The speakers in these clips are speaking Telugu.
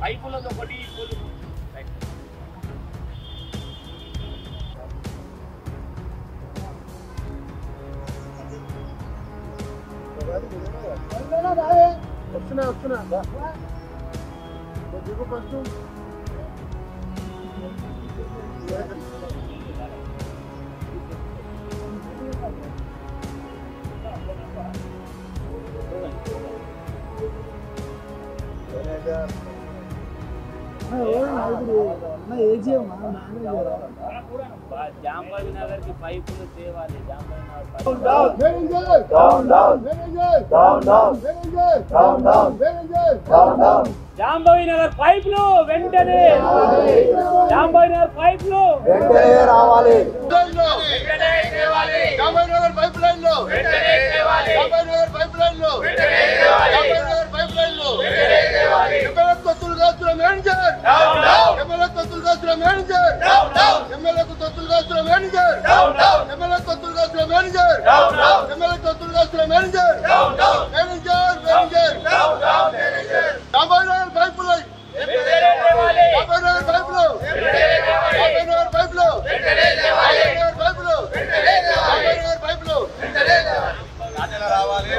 పైపులతో ఒకటి వస్తున్నా ఫస్ట్ జాంబాయి నగర్ కి పైపులు తేవాలి. జాంబాయి నగర్ పైపులు వెంటనే, జాంబాయి నగర్ పైపులు వెంటనే రావాలి. జాంబాయి నగర్ పైప్ లైన్ లో జాంబాయి నగర్ పైప్ లైన్ లో పైప్ లైన్ లో ఎమ్మెల్యే తొత్తులు కాస్తున్న మేనేజర్, ఎమ్మెల్యే తొత్తులు కాస్తున్న మేనేజర్, ఎమ్మెల్యే తొత్తులు కాస్తున్న మేనేజర్, ఎమ్మెల్యే తొత్తులు కాస్తున్న మేనేజర్, ఎమ్మెల్యే తొత్తులు కాస్తున్న manager, manager manager Jambai Nagar pipe line, Jambai Nagar pipe లో, జాంబాయి నగర్ పైప్ లో, జాంబాయి నగర్ పైప్ లో, జాంబాయి నగర్ పైప్ లో రావాలి రావాలి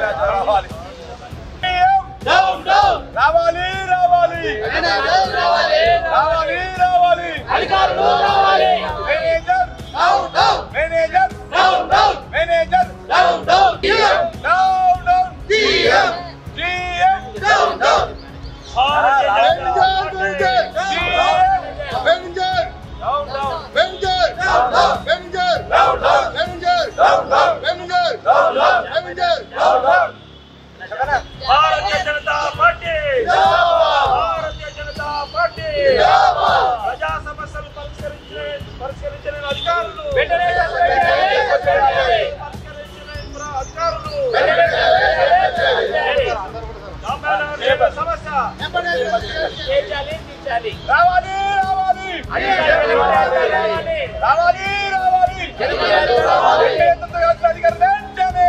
రావాలి రావాలి రావాలి రావాలి అధికారులు రావాలి. Manager manager manager Bharatiya Janata party, Bharatiya Janata party ప్రజా సమస్యలు పరిష్కరించిన అధికారులు సమస్య రావాలి రావాలి రావాలి రావాలి అధికారులు వెంటనే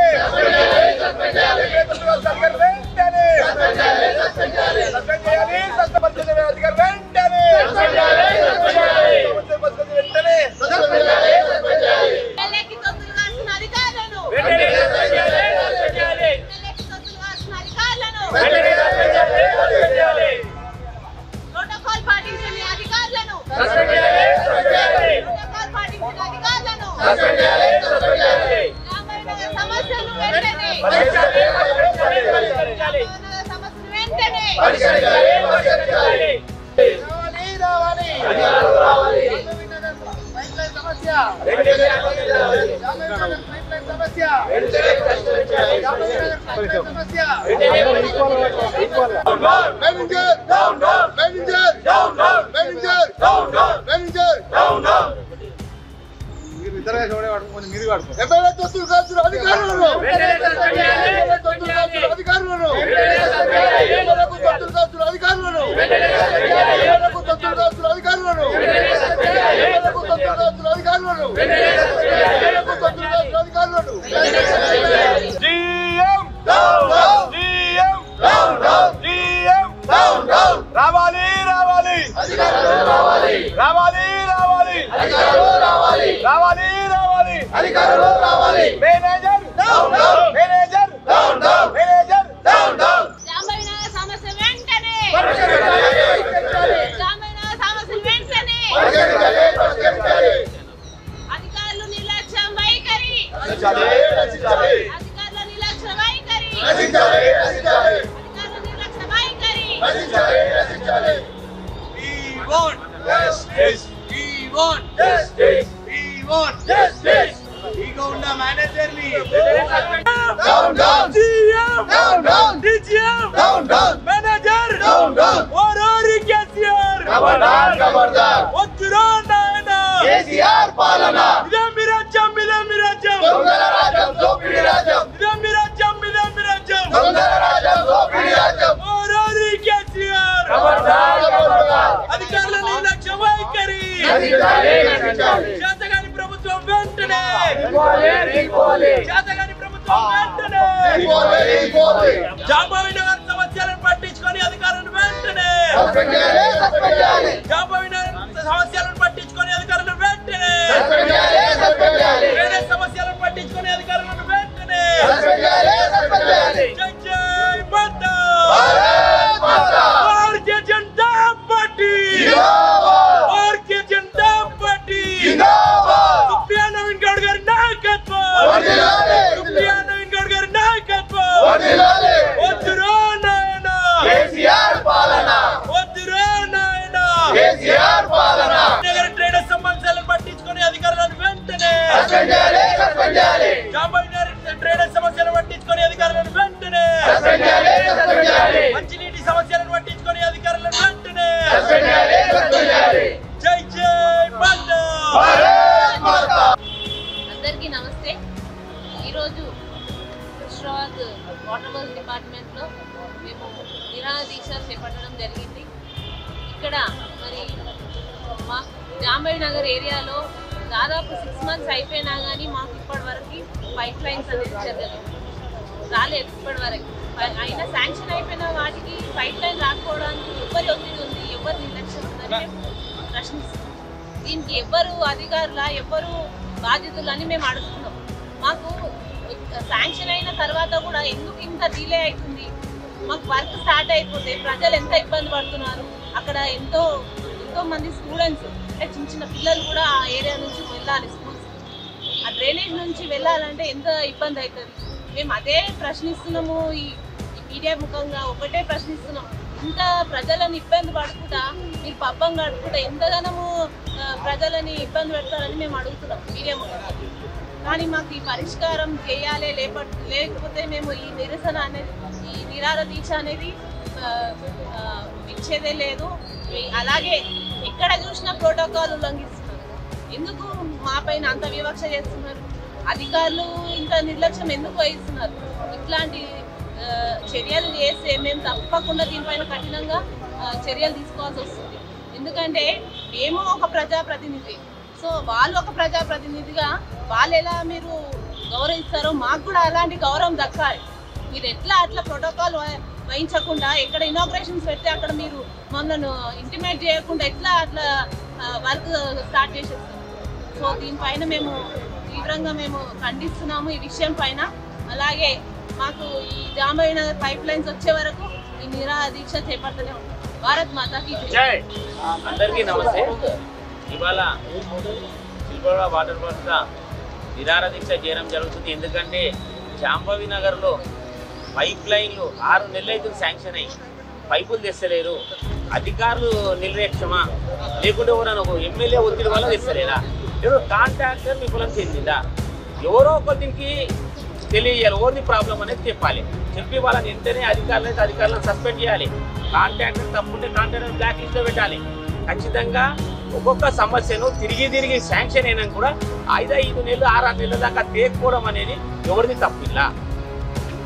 ఎమ్మెల్యే తొత్తులు కాస్తున్న అధికారులను అధికారులను అధికారులను అధికారులను రావాలి రావాలి రావాలి రావాలి రావాలి రావాలి అధికారులు రావాలి manager manager manager Jambai Nagar సమస్య వెంటనే, జాంబాయి నగర్ సమస్యలు వెంటనే, అధికారులు నిర్లక్ష్యం వైఖరి, అధికారుల నిర్లక్ష్య వైఖరి, అధికారుల నిర్లక్ష్య వైఖరి. We want justice. We want justice. We want justice. We go to manager ni. Down down. GM. Down down. DGM. Down down. Manager. Down down. Orori KCR. Kabardar. Otturo naina. KCR palana. Ida mirajam. Dongala rajam. Zopidi rajam. Ida mirajam. Dongala rajam. Zopidi rajam. Orori KCR. Kabardar. అధికారుల నిర్లక్ష్య వైఖరి, చేతగాని ప్రభుత్వం వెంటనే, చేతగాని ప్రభుత్వం వెంటనే, జాంబాయి నగర్ సమస్యలను పట్టించుకొని అధికారులను వెంటనే జాంబవి నగర్ సమస్యలను పట్టించుకునే అధికారులను వెంటనే డ్రైనేజ్ సమస్యలను పట్టించుకునే అధికారులను వెంటనే జై జై మాతా భారతీయ జనతా పార్టీ భారతీయ జనతా పార్టీ సుప్రియా నవీన్ గౌడ్ గారి నాయకత్వం సుప్రియా నవీన్ గౌడ్ గారి నాయకత్వం వద్దురా నాయన కేసీఆర్ పాలన వద్దురా నాయన కేసీఆర్ పాలన నగర డ్రైనేజ్ సమస్యలను పట్టించుకునే అధికారులను వెంటనే జాంబవి నగర్ డ్రైనేజ్ సమస్యలను పట్టించుకునే అధికారులను వెంటనే మంచినీటి సమస్యలను పట్టించుకునే అధికారులను వెంటనే జై జై మాతా. అందరికీ నమస్తే. ఈరోజు హైదరాబాద్ వాటర్ వర్క్స్ డిపార్ట్మెంట్లో మేము నిరాహార దీక్ష చేపట్టడం జరిగింది. ఇక్కడ మరి మా జాంబవి నగర్ ఏరియాలో దాదాపు 6 months అయిపోయినా కానీ మాకు ఇప్పటి వరకు పైప్ లైన్స్ అనేది రాలేదు. ఇప్పటి వరకు అయినా శాంక్షన్ అయిపోయిన వాటికి పైప్ లైన్ రాకపోవడానికి ఎవరి ఒత్తిడి ఉంది, ఎవరి నిర్లక్ష్యం ఉందని ప్రశ్నిస్తున్నాం. దీనికి ఎవ్వరు అధికారుల ఎవ్వరు బాధ్యతలు అని మేము అడుగుతున్నాం. మాకు శాంక్షన్ అయిన తర్వాత కూడా ఎందుకు ఇంత డిలే అవుతుంది? మాకు వర్క్ స్టార్ట్ అయిపోతే ప్రజలు ఎంత ఇబ్బంది పడుతున్నారు. అక్కడ ఎంతో మంది స్టూడెంట్స్ అంటే చిన్న పిల్లలు కూడా ఆ ఏరియా నుంచి వెళ్ళాలి స్కూల్స్. ఆ డ్రైనేజ్ నుంచి వెళ్ళాలంటే ఎంత ఇబ్బంది అవుతుంది. మేము అదే ప్రశ్నిస్తున్నాము. ఈ మీడియా ముఖంగా ఒకటే ప్రశ్నిస్తున్నాం. ఇంత ప్రజలను ఇబ్బంది పడుకుంటా మీరు పబ్బం గడుపుకుంటా ఎంతగానో ప్రజలని ఇబ్బంది పెడతారని మేము అడుగుతున్నాం మీడియా ముఖంగా. కానీ మాకు ఈ పరిష్కారం చేయాలి, లేకపోతే మేము ఈ నిరసన అనేది ఈ నిరాహార దీక్ష అనేది ఇచ్చేదే లేదు. అలాగే ఎక్కడ చూసినా ప్రోటోకాల్ ఉల్లంఘిస్తున్నారు. ఎందుకు మా పైన అంత వివక్ష చేస్తున్నారు? అధికారులు ఇంత నిర్లక్ష్యం ఎందుకు వహిస్తున్నారు? ఇట్లాంటి చర్యలు చేస్తే మేము తప్పకుండా దీనిపైన కఠినంగా చర్యలు తీసుకోవాల్సి వస్తుంది. ఎందుకంటే మేము ఒక ప్రజాప్రతినిధి, సో వాళ్ళు ఒక ప్రజాప్రతినిధిగా వాళ్ళు ఎలా మీరు గౌరవిస్తారో మాకు కూడా అలాంటి గౌరవం దక్కాలి. మీరు ఎట్లా అట్లా ప్రోటోకాల్ వహించకుండా ఎక్కడ ఇనాగ్రేషన్స్ పెడితే అక్కడ మీరు మమ్మల్ని ఇంటిమేట్ చేయకుండా ఎట్లా అట్లా వర్క్ స్టార్ట్ చేసేస్తాం. సో దీనిపైన మేము తీవ్రంగా మేము ఖండిస్తున్నాము ఈ విషయం పైన. అలాగే మాకు ఈ జాంబవి నగర్ పైప్ లైన్స్ వచ్చే వరకు ఈ నిరాహార దీక్ష చేపడుతూనే ఉంటాం. భారత్ మాతాకి జై. అందరికీ నమస్తే. ఇవాళ సిల్వర్ వాటర్ వర్క్స్ నిరాహార దీక్ష చేయడం జరుగుతుంది. ఎందుకంటే జాంబవి నగర్లో పైప్ లైన్లు 6 నెలలు అయితే శాంక్షన్ అయ్యి పైపులు తెస్తలేరు. అధికారులు నిర్లక్ష్యమా లేకుంటే ఎవరైనా ఒక ఎమ్మెల్యే ఒత్తిడి వల్ల తెస్తలేరా? ఎవరో కాంట్రాక్టర్ విఫలం చెందిందా? ఎవరో ఒకరికి తెలియజేయాలి. ఓన్లీ ప్రాబ్లం అనేది చెప్పి వాళ్ళని వెంటనే అధికారులను సస్పెండ్ చేయాలి. కాంట్రాక్టర్ తప్పుంటే కాంట్రాక్టర్ బ్లాక్ లిస్ట్లో పెట్టాలి. ఖచ్చితంగా ఒక్కొక్క సమస్యను తిరిగి శాంక్షన్ అయినా కూడా 5 నెలలు 6 నెలల దాకా తేకపోవడం అనేది ఎవరిది తప్పిల్లా.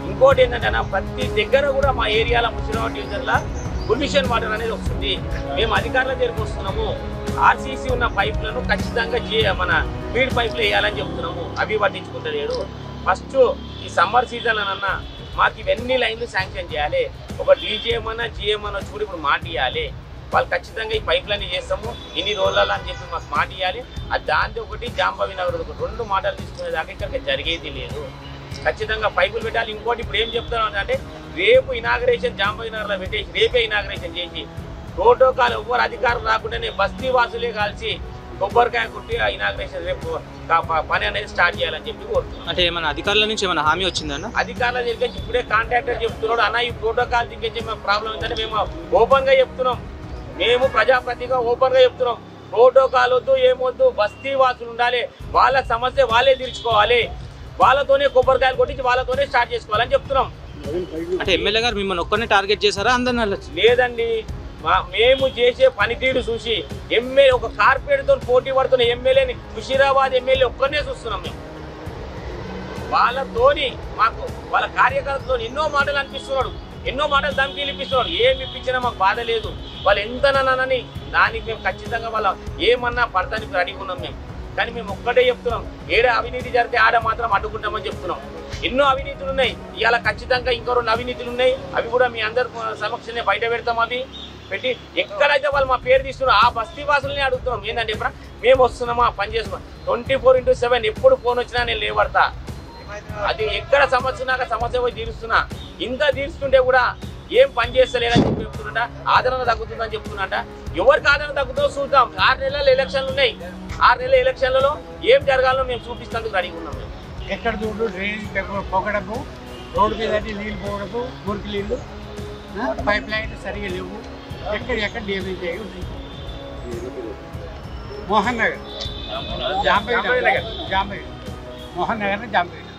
ఇంకోటి ఏంటంటే ప్రతి దగ్గర కూడా మా ఏరియాలో ముషిరాబాద్ డివిజన్లో పొల్యూషన్ వాటర్ అనేది వస్తుంది. మేము అధికారుల దగ్గరకు వస్తున్నాము. ఆర్సీసీ ఉన్న పైపులను ఖచ్చితంగా మన ఫీడ్ పైపులు వేయాలని చెప్తున్నాము. అవి పట్టించుకుంటలేడు. ఫస్ట్ ఈ సమ్మర్ సీజన్ అన్నా మాకు ఇవన్నీ లైన్లు శాంక్షన్ చేయాలి. ఒక డీజీఎం అన్నా జిఎం అన్నా చూడు ఇప్పుడు మాట ఇవ్వాలి. వాళ్ళు ఖచ్చితంగా ఈ పైపులన్నీ చేస్తాము ఇన్ని రోజులలో అని చెప్పి మాకు మాట ఇవ్వాలి. అది దాంతో ఒకటి జాంబవి నగర్ 2 మాటలు తీసుకునేదాకా ఇక్కడ జరిగేది లేదు. ఖచ్చితంగా పైపులు పెట్టాలి. ఇంకోటి ఇప్పుడు ఏం చెప్తాను అంటే రేపు ఇనాగరేషన్ జాంబవి నగర్లో పెట్టేసి రేపే ఇనాగరేషన్ చేసి ప్రోటోకాల్ ఎవరు అధికారులు రాకుండానే బస్తీ వాసులే కలిసి కొబ్బరికాయ కొట్టి ఇనాగరేషన్ రేపు పని అనేది స్టార్ట్ చేయాలని చెప్పి కోరుతున్నాం. అంటే ఏమైనా అధికారుల నుంచి ఏమైనా హామీ వచ్చిందన్న? అధికారుల దగ్గర ఇప్పుడే కాంట్రాక్టర్ చెప్తున్నాడు అన్న ఈ ప్రోటోకాల్ దిగ్గే ప్రాబ్లం ఏంటంటే మేము ఓపెన్గా చెప్తున్నాం. మేము ప్రజాప్రతిగా ఓపెన్గా చెప్తున్నాం. ప్రోటోకాల్ వద్దు ఏమొద్దు, బస్తీ వాసులు ఉండాలి. వాళ్ళ సమస్య వాళ్ళే తీర్చుకోవాలి. వాళ్ళతోనే కొబ్బరికాయలు కొట్టించి వాళ్ళతోనే స్టార్ట్ చేసుకోవాలని చెప్తున్నాం. అంటే ఎమ్మెల్యే గారు మిమ్మల్ని ఒక్కరినే టార్గెట్ చేశారా అందరినీ? లేదండి, మేము చేసే పనితీరు చూసి ఎమ్మెల్యే ఒక కార్పొరేట్తో పోటీ పడుతున్న ఎమ్మెల్యేని ముషీరాబాద్ ఎమ్మెల్యే ఒక్కరినే చూస్తున్నాం. మేము వాళ్ళతోని మాకు వాళ్ళ కార్యకర్తలతో ఎన్నో మాటలు అనిపిస్తున్నాడు, ఎన్నో మాటలు ధమ్కీలు ఇప్పిస్తున్నాడు. ఏమి ఇప్పించినా మాకు బాధ లేదు. వాళ్ళు ఎంతనని దానికి మేము ఖచ్చితంగా వాళ్ళ ఏమన్నా పడతానికి రెడీగా ఉన్నాం మేము. కానీ మేము ఒక్కటే చెప్తున్నాం, ఏడ అవినీతి జరిగితే ఆడ మాత్రం అడ్డుకుంటామని చెప్తున్నాం. ఎన్నో అవినీతులు ఉన్నాయి. ఇవాళ ఖచ్చితంగా ఇంకో 2 అవినీతులు ఉన్నాయి. అవి కూడా మీ అందరి సమక్షంలో బయట పెడతాం. అవి పెట్టి ఎక్కడైతే వాళ్ళు మా పేరు తీస్తున్నారు ఆ బస్తీ వాసులని అడుగుతున్నాం. ఏంటంటే ఇప్పుడు మేము వస్తున్నామా పని చేస్తున్నాం 24/7 ఎప్పుడు ఫోన్ వచ్చినా నేను లేవడతా. అది ఎక్కడ సమస్య ఉన్నాక సమస్య పోయి తీరుస్తున్నా. ఇంత తీరుస్తుంటే కూడా ఏం పని చేస్తలేదని చెప్పి చెప్తున్నట. ఆదరణ తగ్గుతుందని చెప్తున్నట. ఎవరికి ఆదరణ తగ్గుతుందో చూద్దాం. 6 నెలల ఎలక్షన్లు ఉన్నాయి. 6 నెలల ఎలక్షన్లలో ఏం జరగాలో మేము చూపిస్తానికి రెడీగా ఉన్నాం. ఎక్కడ చూడు డ్రైనేజ్ పొగడము, రోడ్డు మీద నీళ్ళు పోవడము, మురికి నీళ్ళు, పైప్ లైన్ సరిగా లేవు. ఎక్కడ డ్యామేజ్ అయ్యి ఉన్నాయి. మోహన్ నగర్, జాంబయ్య నగర్, మోహన్ నగర్, జాంబయ్య నగర్.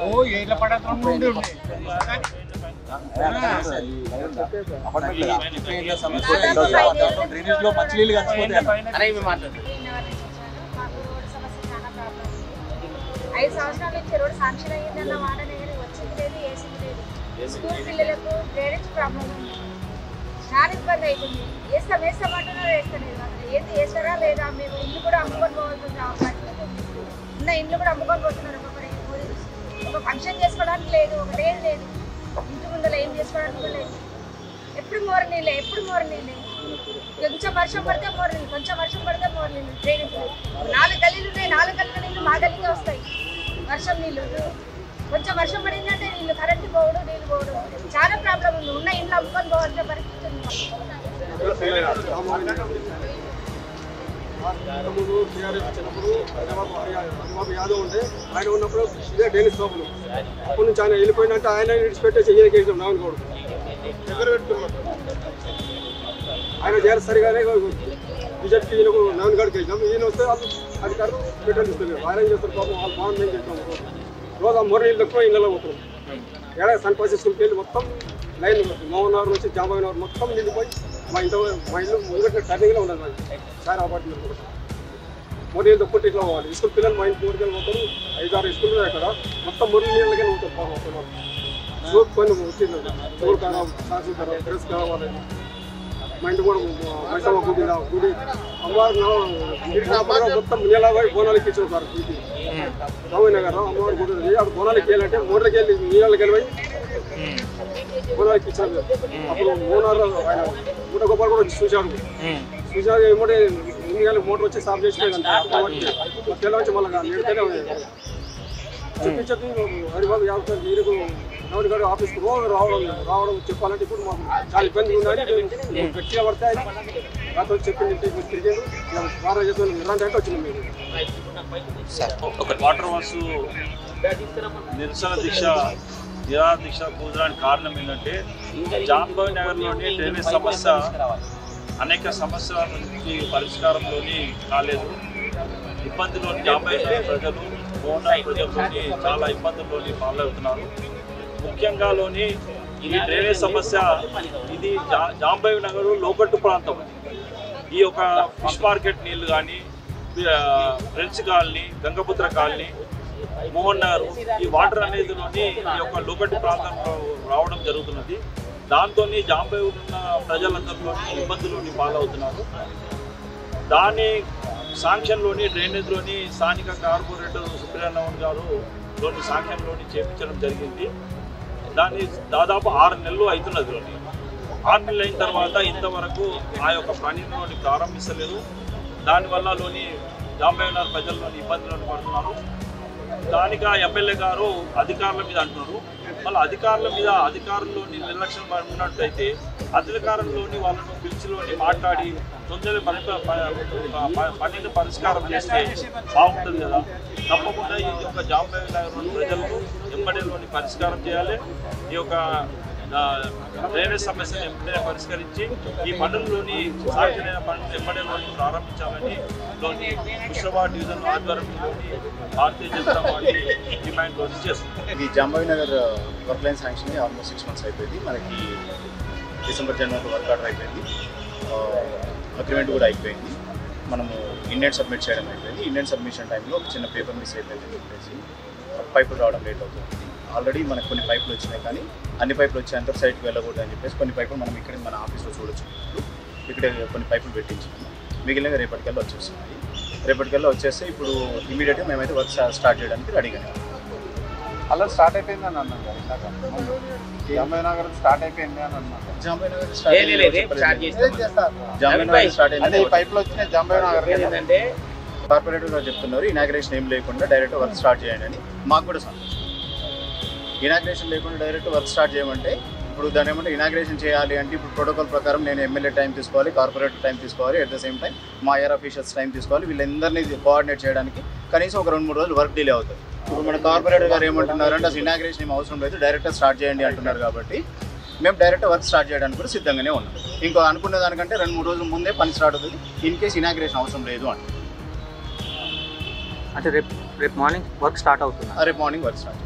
ఓ ఏళ్ళ పడతాం నుండి ఉన్నాయి. డ్రైనేజ్ లో మంచి నీళ్ళు కలిసిపోతాయి. 5 సంవత్సరాల నుంచి రోడ్ శాంక్షన్ అయ్యిందన్న వాడనే కానీ వచ్చింది లేదు, వేసింది లేదు. స్కూల్ పిల్లలకు డ్రైనేజ్ ప్రాబ్లం ఉంది, చాలా ఇబ్బంది అవుతుంది. వేస్తామంటున్నారు, వేస్తలేదు. అసలు ఏంటి వేస్తారా లేదా? మేము ఇల్లు కూడా అమ్ముకొని పోతుంది. ఉన్న ఇల్లు కూడా అమ్ముకొని పోతున్నారు. ఒక ఫంక్షన్ చేసుకోవడానికి లేదు, ఒకటేం లేదు. ఇంటి ముందర ఏం చేసుకోవడానికి లేదు. ఎప్పుడు మోరు నీళ్ళే. కొంచెం వర్షం పడితే మోరు నీళ్ళు, కొంచెం వర్షం పడితే మోరు నీళ్ళు. డ్రైనేజ్ 4 గల్లీలు ఉన్నాయి. 4 గల్లీల నీళ్ళు మా గల్లీకే వస్తాయి. వర్షం నీళ్ళు కొంచెం వర్షం పడిందంటే నీళ్ళు, కరెంటు పోవడం, నీళ్ళు పోవడం, చాలా ప్రాబ్లం ఉంది. ఉన్న ఇంట్లో అమ్ముకొని పోవాల్సిన పరిస్థితి ఉంది. యాదవ్ ఉంటే ఆయన ఉన్నప్పుడు ఇదే డ్రైనేజ్ ప్రాబ్లం. అప్పటి నుంచి ఆయన వెళ్ళిపోయినట్టు ఆయన విడిచిపెట్టేసి ఈయనకేసాం. నావన్ గౌడ్ దగ్గర పెట్టుకున్నాం. ఆయన చేయాలి సరిగానే బీజేపీకి ఈయనకు నావన్ గౌడ్కి వేసాం. ఈయన వస్తే వాళ్ళు అధికారులు పెట్రోల్ ఇస్తలేరు. ఆయన ఏం చేస్తారు పాపం, వాళ్ళు బాగుంది ఏం చేస్తాం. రోజు ఆ మొర నీళ్ళు ఎక్కువ ఇళ్ళలో పోతున్నాం. ఏడాది సన్పాస్ స్కూల్కి వెళ్ళి మొత్తం లైన్ మోహన్ నగర్ నుంచి జాంబాయి నగర్ మొత్తం నిండిపోయి మా ఇల్లు ముందుకట్టిన టర్నింగ్లో ఉండదు. మాది సార్ అపార్ట్మెంట్ మొర నీళ్ళు ఒక్కటి ఇట్లా పోవాలి. స్కూల్ పిల్లలు మా ఇంటి ఊరికి పోతారు. 5-6 స్కూల్ అక్కడ మొత్తం మొర నీళ్ళకే పోతారు. పాపం సూప్ కొన్ని వచ్చింది. చూడు కారం, సాసు కారం, డ్రెస్ కావాలి. మా ఇంటి కూడా మైసమ్మ గుడి అమ్మవారు మొత్తం నీళ్ళ బోనాలకి ఇచ్చిన సార్. గుడికి రామయ్య నగర్ అమ్మవారి గుడి అది బోనాలకి వెళ్ళాలంటే మూడలకి వెళ్ళి నీళ్ళకి వెళ్ళి బోనాలకి ఇచ్చారు. అప్పుడు మోనార్ ఆయన 100 గొప్పలు కూడా చూశాడు. ఏమంటే 8 గంటలకు మోటార్ వచ్చి స్టాప్ చేసిపోయిందంటే తెల్ల వచ్చి మళ్ళీ నీడితేనే చెప్పి హరిబాబు యాభై నీరుకు నవని గారు ఆఫీస్కి రావడం చెప్పాలంటే ఇప్పుడు మాకు చాలా ఇబ్బంది ఉందని గట్టిగా పడతాయి. రాత్రి చెప్పింది తిరిగారు. వారం చేస్తాను ఇలాంటి అంటే వచ్చింది. మీరు వాటర్ వర్క్స్ నిరసన దీక్ష కూర్చోడానికి కారణం ఏంటంటే జాంబాయి నగర్లోని డ్రైనేజ్ సమస్య అనేక సమస్యల నుంచి పరిష్కారంలోని కాలేదు. ఇబ్బందిలోని జాంబాయి నగర్ ప్రజలు మోహన్ ప్రజల్లోని చాలా ఇబ్బందుల్లోని పాలవుతున్నారు. ముఖ్యంగాలోని ఈ డ్రైనేజ్ సమస్య ఇది జాంబాయి నగర్ లోకట్టు ప్రాంతం. ఈ యొక్క ఫిష్ మార్కెట్ నీళ్లు కానీ, friends colony, Gangaputra colony, Mohan Nagar ఈ వాటర్ అనేదిలోని ఈ యొక్క లోకట్టు ప్రాంతంలో రావడం జరుగుతున్నది. దాంతో జాంబాయి ఉన్న ప్రజలందరిలోని ఇబ్బందులోని పాలవుతున్నారు. దాని శాంక్షన్లోని డ్రైనేజ్లోని స్థానిక కార్పొరేటర్ సుప్రియనవన్ గారు శాంక్షన్లోని చేపించడం జరిగింది. దాన్ని దాదాపు 6 నెలలు అవుతున్నది. 6 నెలలు అయిన తర్వాత ఇంతవరకు ఆ యొక్క పనిలోని ప్రారంభిస్తలేదు. దానివల్ల జాంబాయి నగర్ ప్రజల్లోని ఇబ్బందులను పడుతున్నారు. దానికి ఎమ్మెల్యే గారు అధికారుల మీద అంటున్నారు. మళ్ళీ అధికారుల్లోని నిర్లక్ష్యం ఉన్నట్టయితే అధికారంలోని వాళ్ళను పిలిచిలోని మాట్లాడి తొందరగా పనిని పరిష్కారం చేస్తే బాగుంటుంది కదా. తప్పకుండా ఈ యొక్క జాంబాయి నగర్ ప్రజలకు ఎంబడేలోని పరిష్కారం చేయాలి. ఈ యొక్క డ్రైనేజ్ సమస్యను ఎంబడే పరిష్కరించి ఈ పనుల్లోని సాధ్యమైన పనులు ఎంబడేలోని ప్రారంభించాలని హుస్నాబాద్ డివిజన్ ఆధ్వర్యంలోని భారతీయ జనతా పార్టీ డిమాండ్ చేస్తుంది. ఈ Jambai Nagar work line sanction almost 6 months అయిపోయింది. మనకి డిసెంబర్ జనవరి వర్క్ ఆర్డర్ అయిపోయింది. అగ్రిమెంట్ కూడా అయిపోయింది. మనము ఇండియన్ సబ్మిట్ చేయడం అయిపోయింది. ఇండియన్ సబ్మిషన్ టైంలో ఒక చిన్న పేపర్ మిస్ అయిపోయిందని చెప్పేసి పైపులు రావడం లేట్ అవుతుంది. ఆల్రెడీ మనకు కొన్ని పైపులు వచ్చినాయి, కానీ అన్ని పైపులు వచ్చేంత సైట్కి వెళ్ళకూడదు అని చెప్పేసి కొన్ని పైపులు మనం ఇక్కడ మన ఆఫీస్లో చూడొచ్చు. ఇక్కడ కొన్ని పైపులు పెట్టించాము. మిగిలినవి రేపటికల్లా వచ్చేస్తున్నాయి. రేపటికల్లా వచ్చేస్తే ఇప్పుడు ఇమీడియట్గా మేమైతే వర్క్ స్టార్ట్ చేయడానికి రెడీగానే ఉన్నాం. అలా స్టార్ట్ అయిపోయింది అని అన్నాను కదా ఇందాక జాంబవి నగర్ స్టార్ట్ అయిపోయింది అని అన్నాను. అదే ఈ పైప్ లో వచ్చిన జాంబవి నగర్ ఏంటంటే కార్పొరేటర్ గారు చెప్తున్నారు ఇనాగ్రేషన్ ఏం లేకుండా డైరెక్ట్ వర్క్ స్టార్ట్ చేయండి అని. మాకు కూడా సంతోషం. ఇనాగ్రేషన్ లేకుండా డైరెక్ట్ వర్క్ స్టార్ట్ చేయమంటే ఇప్పుడు దాని ఏమంటే ఇనాగ్రేషన్ చేయాలి అంటే ఇప్పుడు ప్రోటోకాల్ ప్రకారం నేను ఎమ్మెల్యే టైం తీసుకోవాలి, కార్పొరేటర్ టైం తీసుకోవాలి, అట్ ద సేమ్ టైం మా ఏఆర్ ఆఫీషియల్స్ టైం తీసుకోవాలి. వీళ్ళందరినీ కోఆర్డినేట్ చేయడానికి కనీసం ఒక 2-3 రోజులు వర్క్ డిలే అవుతుంది. ఇప్పుడు మన కార్పొరేటర్ గారు ఏమంటున్నారు అంటే అసలు ఇనాగ్రేషన్ ఏం అవసరం లేదు, డైరెక్ట్గా స్టార్ట్ చేయండి అంటున్నారు. కాబట్టి మేము డైరెక్ట్ వర్క్ స్టార్ట్ చేయడానికి కూడా సిద్ధంగానే ఉన్నాం. ఇంకో అనుకున్న దానికంటే 2-3 రోజుల ముందే పని స్టార్ట్ అవుతుంది ఇన్ కేసు ఇనాగ్రేషన్ అవసరం లేదు అంటే రేపు మార్నింగ్ వర్క్ స్టార్ట్ అవుతుంది. రేపు మార్నింగ్ వర్క్ స్టార్ట్